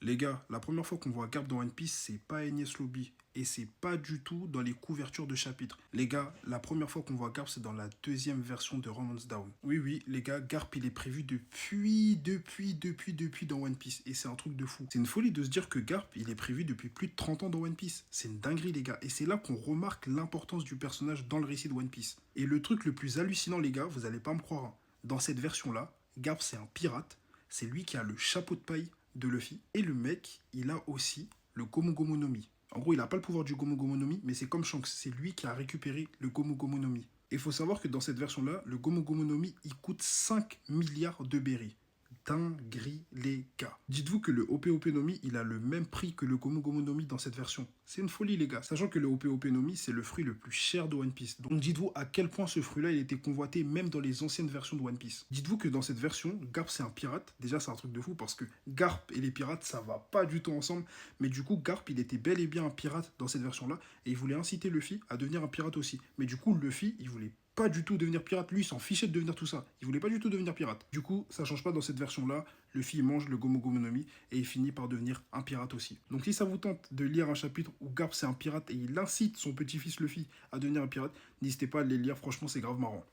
Les gars, la première fois qu'on voit Garp dans One Piece, c'est pas Enies Lobby. Et c'est pas du tout dans les couvertures de chapitres. Les gars, la première fois qu'on voit Garp, c'est dans la deuxième version de Romance Down. Oui, oui, les gars, Garp, il est prévu depuis dans One Piece. Et c'est un truc de fou. C'est une folie de se dire que Garp, il est prévu depuis plus de 30 ans dans One Piece. C'est une dinguerie, les gars. Et c'est là qu'on remarque l'importance du personnage dans le récit de One Piece. Et le truc le plus hallucinant, les gars, vous allez pas me croire, hein. Dans cette version-là, Garp, c'est un pirate. C'est lui qui a le chapeau de paille de Luffy. Et le mec, il a aussi le Gomu Gomu no Mi. En gros, il n'a pas le pouvoir du Gomu Gomu no Mi, mais c'est comme Shanks, c'est lui qui a récupéré le Gomu Gomu no Mi. Et il faut savoir que dans cette version-là, le Gomu Gomu no Mi, il coûte 5 milliards de berries. Dinguerie, les gars. Dites-vous que le OP no Mi, il a le même prix que le Gomu Gomu no Mi dans cette version. C'est une folie, les gars. Sachant que le OP no Mi, c'est le fruit le plus cher de One Piece. Donc dites-vous à quel point ce fruit-là, il était convoité même dans les anciennes versions de One Piece. Dites-vous que dans cette version, Garp, c'est un pirate. Déjà, c'est un truc de fou parce que Garp et les pirates, ça va pas du tout ensemble. Mais du coup, Garp, il était bel et bien un pirate dans cette version-là. Et il voulait inciter Luffy à devenir un pirate aussi. Mais du coup, Luffy, il voulait pas du tout devenir pirate. Lui, il s'en fichait de devenir tout ça. Il voulait pas du tout devenir pirate. Du coup, ça change pas dans cette version-là. Luffy mange le Gomu Gomu no Mi et il finit par devenir un pirate aussi. Donc si ça vous tente de lire un chapitre où Garp c'est un pirate et il incite son petit-fils Luffy à devenir un pirate, n'hésitez pas à les lire. Franchement, c'est grave marrant.